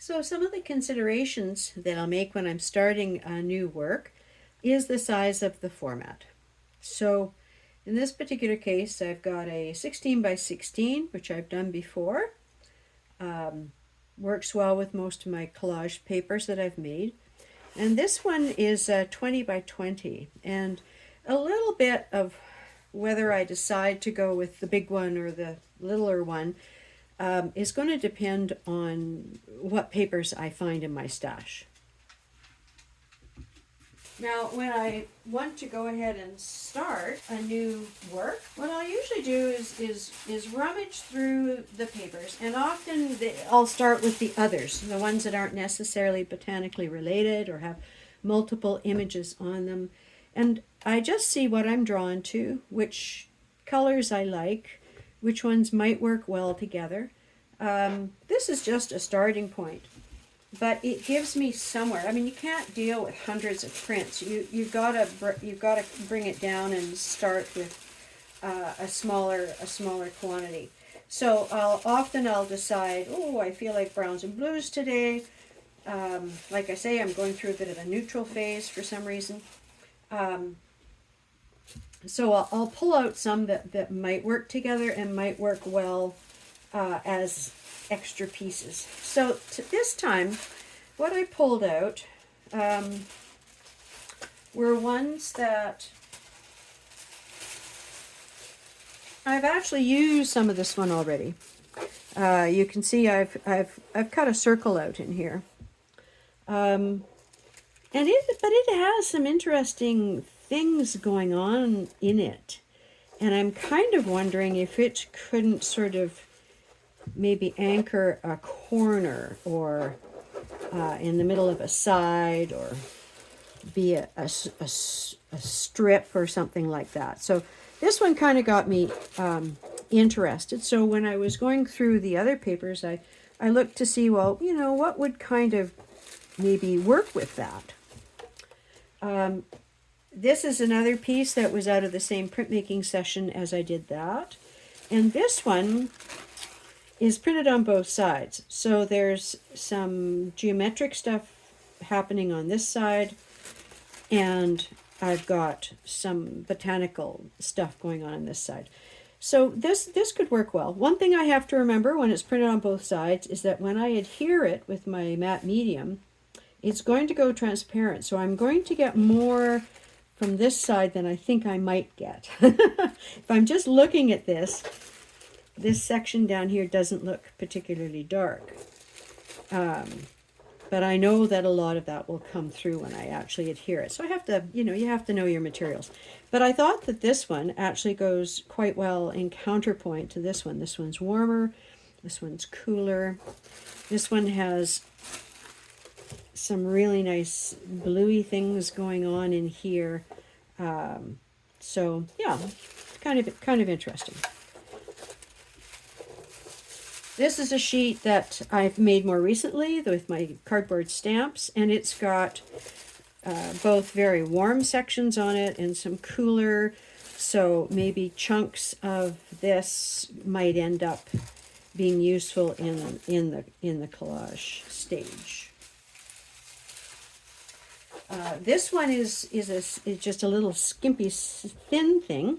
So some of the considerations that I'll make when I'm starting a new work is the size of the format. So in this particular case, I've got a 16 by 16, which I've done before. Works well with most of my collage papers that I've made. And this one is 20 by 20. And a little bit of whether I decide to go with the big one or the littler one is going to depend on what papers I find in my stash. Now, when I want to go ahead and start a new work, what I'll usually do is rummage through the papers, and often I'll start with the others, the ones that aren't necessarily botanically related or have multiple images on them, and I just see what I'm drawn to, which colors I like, which ones might work well together. This is just a starting point. But it gives me somewhere. I mean, you can't deal with hundreds of prints. You've got to bring it down and start with a smaller quantity. So I'll decide. Oh, I feel like browns and blues today. Like I say, I'm going through a bit of a neutral phase for some reason. So I'll pull out some that might work together and might work well as extra pieces. So this time, what I pulled out were ones that I've actually used some of this one already. You can see I've cut a circle out in here, but it has some interesting things going on in it, and I'm kind of wondering if it couldn't sort of maybe anchor a corner or in the middle of a side, or be a strip or something like that. So this one kind of got me interested. So when I was going through the other papers, I looked to see, well, you know, what would kind of maybe work with that. This is another piece that was out of the same printmaking session as I did that. And this one is printed on both sides. So there's some geometric stuff happening on this side, and I've got some botanical stuff going on this side. So this could work well. One thing I have to remember when it's printed on both sides is that when I adhere it with my matte medium, it's going to go transparent. So I'm going to get more from this side than I think I might get. If I'm just looking at this section down here doesn't look particularly dark. But I know that a lot of that will come through when I actually adhere it. So I have to, you have to know your materials. But I thought that this one actually goes quite well in counterpoint to this one. This one's warmer, this one's cooler. This one has some really nice bluey things going on in here. So yeah, kind of interesting. This is a sheet that I've made more recently with my cardboard stamps, and it's got both very warm sections on it and some cooler, so maybe chunks of this might end up being useful in the collage stage. This one is just a little skimpy thin thing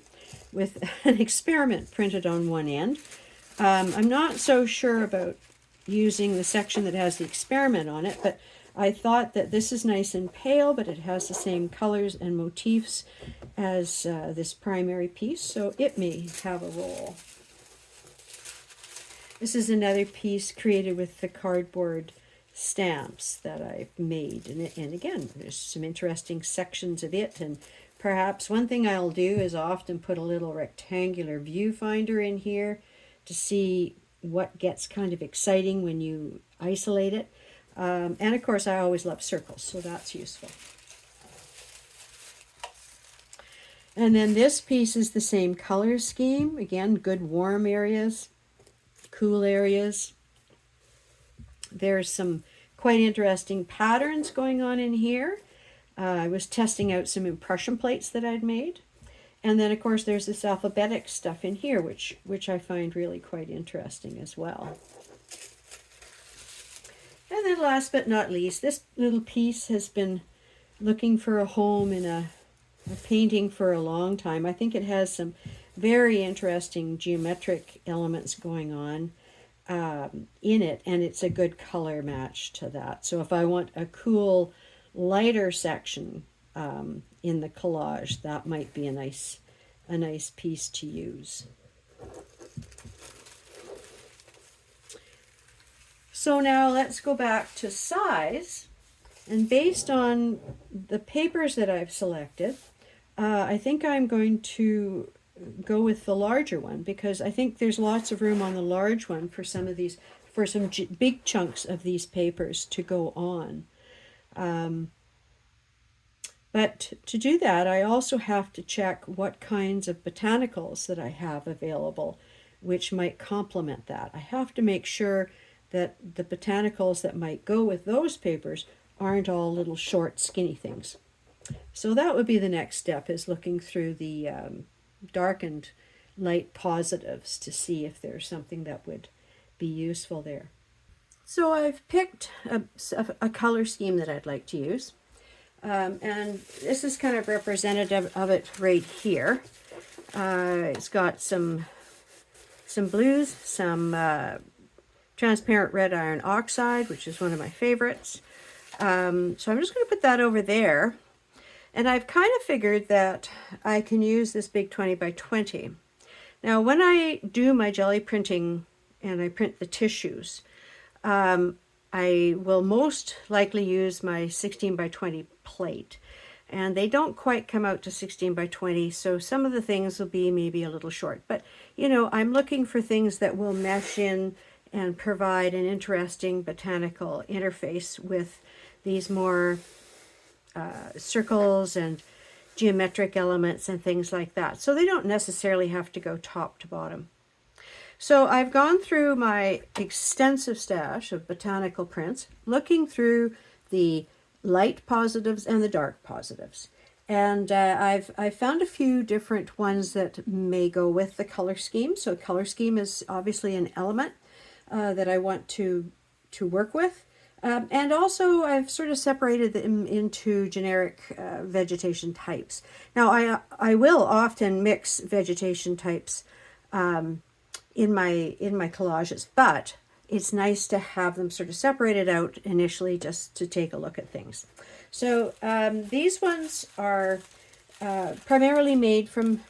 with an experiment printed on one end. I'm not so sure about using the section that has the experiment on it, but I thought that this is nice and pale, but it has the same colors and motifs as this primary piece, so it may have a role. This is another piece created with the cardboard stamps that I've made, and again, there's some interesting sections of it, and perhaps one thing I'll do is often put a little rectangular viewfinder in here to see what gets kind of exciting when you isolate it. And of course, I always love circles, so that's useful. And then this piece is the same color scheme. Again, good warm areas, cool areas. There's some quite interesting patterns going on in here. I was testing out some impression plates that I'd made. And then, of course, there's this alphabetic stuff in here, which I find really quite interesting as well. And then last but not least, this little piece has been looking for a home in a painting for a long time. I think it has some very interesting geometric elements going on in it, and it's a good color match to that. So if I want a cool lighter section in the collage, that might be a nice piece to use. So now let's go back to size, and based on the papers that I've selected, I think I'm going to go with the larger one, because I think there's lots of room on the large one for some of these, for some big chunks of these papers to go on. But to do that, I also have to check what kinds of botanicals that I have available, which might complement that. I have to make sure that the botanicals that might go with those papers aren't all little short skinny things. So that would be the next step, is looking through the dark and light positives to see if there's something that would be useful there. So I've picked a color scheme that I'd like to use. And this is kind of representative of it right here. It's got some blues, some transparent red iron oxide, which is one of my favorites. So I'm just going to put that over there. And I've kind of figured that I can use this big 20 by 20. Now, when I do my jelly printing and I print the tissues, I will most likely use my 16 by 20 plate. And they don't quite come out to 16 by 20, so some of the things will be maybe a little short. But, you know, I'm looking for things that will mesh in and provide an interesting botanical interface with these more circles and geometric elements and things like that. So they don't necessarily have to go top to bottom. So I've gone through my extensive stash of botanical prints, looking through the light positives and the dark positives. And I've found a few different ones that may go with the color scheme. So color scheme is obviously an element that I want to work with. And also I've sort of separated them into generic vegetation types. Now I will often mix vegetation types in my collages, but it's nice to have them sort of separated out initially just to take a look at things. So these ones are primarily made from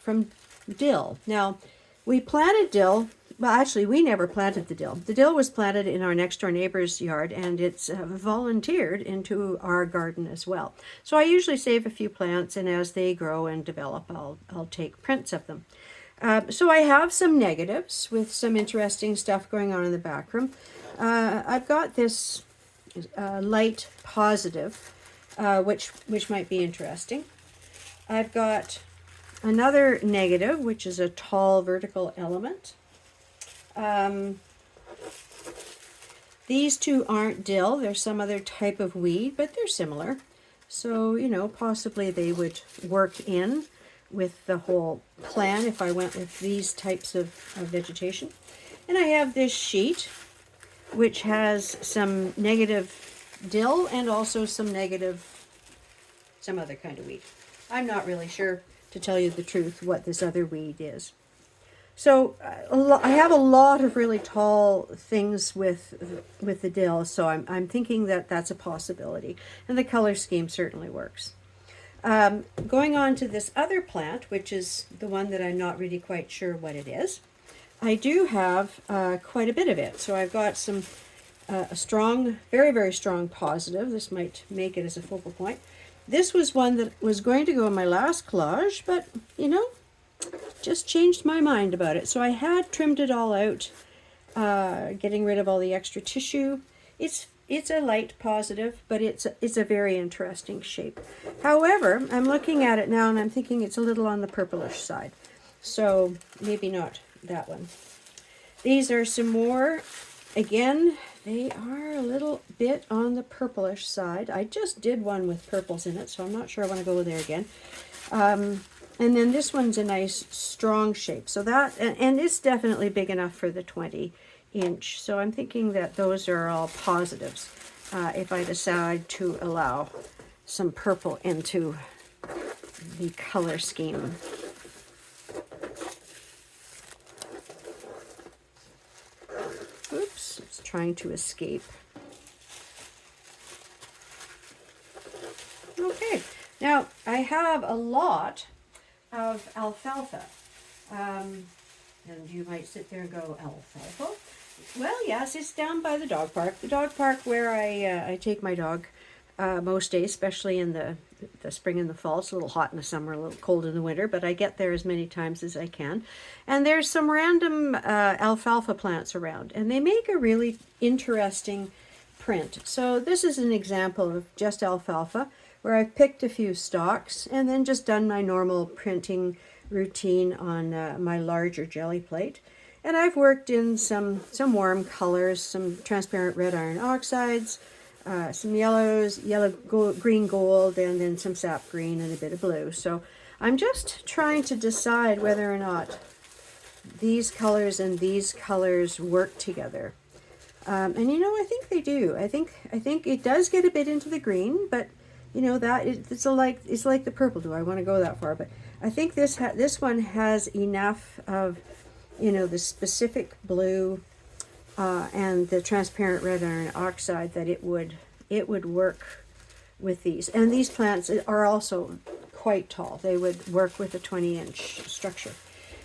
dill. Now, we planted dill. Well, actually, we never planted the dill. The dill was planted in our next door neighbor's yard, and it's volunteered into our garden as well. So I usually save a few plants, and as they grow and develop, I'll take prints of them. So I have some negatives with some interesting stuff going on in the background. I've got this light positive, which might be interesting. I've got another negative, which is a tall vertical element. These two aren't dill, they're some other type of weed, but they're similar. So, you know, possibly they would work in with the whole plan if I went with these types of vegetation. And I have this sheet, which has some negative dill and also some other kind of weed. I'm not really sure, to tell you the truth, what this other weed is. So I have a lot of really tall things with the dill, so I'm thinking that that's a possibility. And the color scheme certainly works. Going on to this other plant, which is the one that I'm not really quite sure what it is, I do have quite a bit of it. So I've got some a strong, very, very strong positive. This might make it as a focal point. This was one that was going to go in my last collage, but, you know, just changed my mind about it. So I had trimmed it all out, getting rid of all the extra tissue. It's a light positive, but it's a very interesting shape. However, I'm looking at it now and I'm thinking it's a little on the purplish side. So maybe not that one. These are some more. Again, they are a little bit on the purplish side. I just did one with purples in it, so I'm not sure I want to go there again. And then this one's a nice strong shape. So that, and it's definitely big enough for the 20 inch. So I'm thinking that those are all positives. if I decide to allow some purple into the color scheme. Oops, it's trying to escape. Okay, now I have a lot of alfalfa. And you might sit there and go, alfalfa? Well, yes, it's down by the dog park. The dog park where I take my dog most days, especially in the spring and the fall. It's a little hot in the summer, a little cold in the winter, but I get there as many times as I can. And there's some random alfalfa plants around, and they make a really interesting print. So this is an example of just alfalfa, where I've picked a few stalks and then just done my normal printing routine on my larger jelly plate. And I've worked in some warm colors, some transparent red iron oxides, some yellows, green gold, and then some sap green and a bit of blue. So I'm just trying to decide whether or not these colors and these colors work together. And you know, I think they do. I think it does get a bit into the green, but you know, that it's like the purple. Do I want to go that far? But I think this one has enough of, you know, the specific blue and the transparent red iron oxide that it would work with these. And these plants are also quite tall. They would work with a 20-inch structure.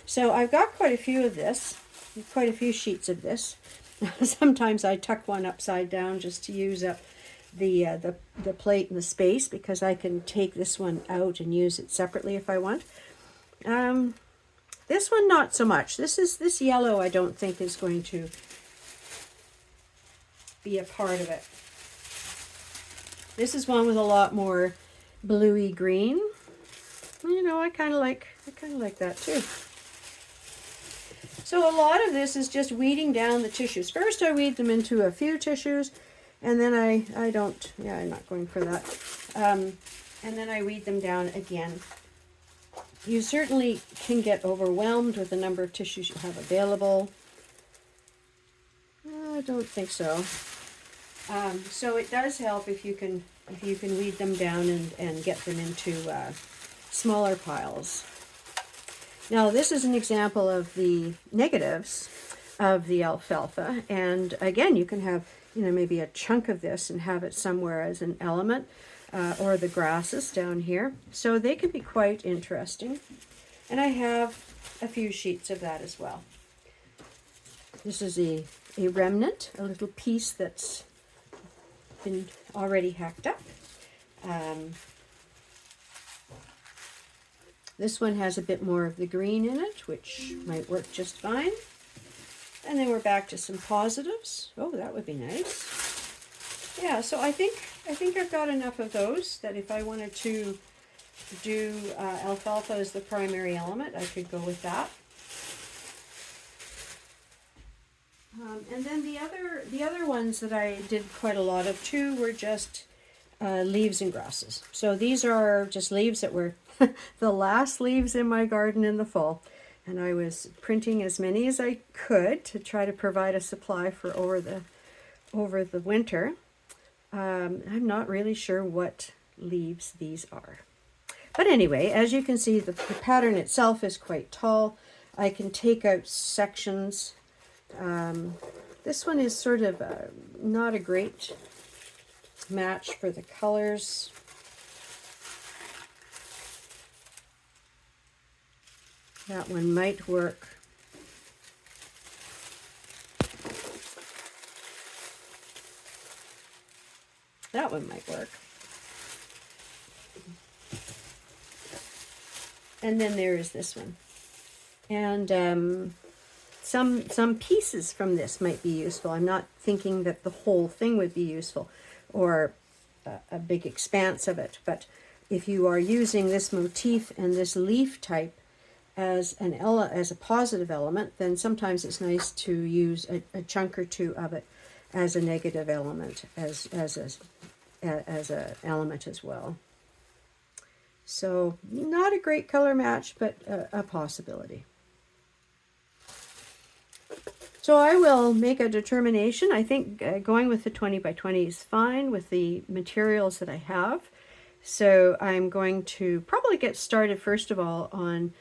So I've got quite a few of this, quite a few sheets of this. Sometimes I tuck one upside down just to use up the plate and the space, because I can take this one out and use it separately if I want. This one not so much. This yellow I don't think is going to be a part of it. This is one with a lot more bluey green. You know, I kind of like that too. So a lot of this is just weeding down the tissues. First I weed them into a few tissues, and then I'm not going for that. And then I weed them down again. You certainly can get overwhelmed with the number of tissues you have available. I don't think so. So it does help if you can weed them down and get them into smaller piles. Now this is an example of the negatives of the alfalfa, and again you can have, you know, maybe a chunk of this and have it somewhere as an element, or the grasses down here. So they can be quite interesting. And I have a few sheets of that as well. This is a remnant, a little piece that's been already hacked up. This one has a bit more of the green in it, which might work just fine. And then we're back to some positives. Oh, that would be nice. Yeah, so I think I've got enough of those that if I wanted to do alfalfa as the primary element, I could go with that. And then the other ones that I did quite a lot of too were just leaves and grasses. So these are just leaves that were the last leaves in my garden in the fall. And I was printing as many as I could to try to provide a supply for over the winter. I'm not really sure what leaves these are. But anyway, as you can see, the pattern itself is quite tall. I can take out sections. This one is sort of not a great match for the colors. That one might work. That one might work. And then there is this one. And some pieces from this might be useful. I'm not thinking that the whole thing would be useful, or a big expanse of it. But if you are using this motif and this leaf type as a positive element, then sometimes it's nice to use a chunk or two of it as a negative element, as a element as well. So not a great color match, but a possibility. So I will make a determination. I think going with the 20 by 20 is fine with the materials that I have. So I'm going to probably get started first of all on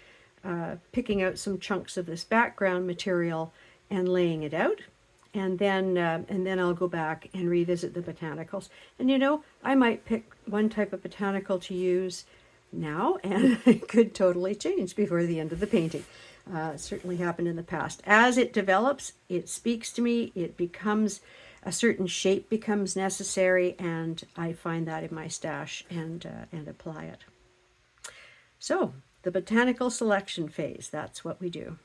picking out some chunks of this background material and laying it out. And then I'll go back and revisit the botanicals. And you know, I might pick one type of botanical to use now, and it could totally change before the end of the painting. Certainly happened in the past. As it develops, it speaks to me. It becomes a certain shape becomes necessary, and I find that in my stash and apply it. So the botanical selection phase. That's what we do.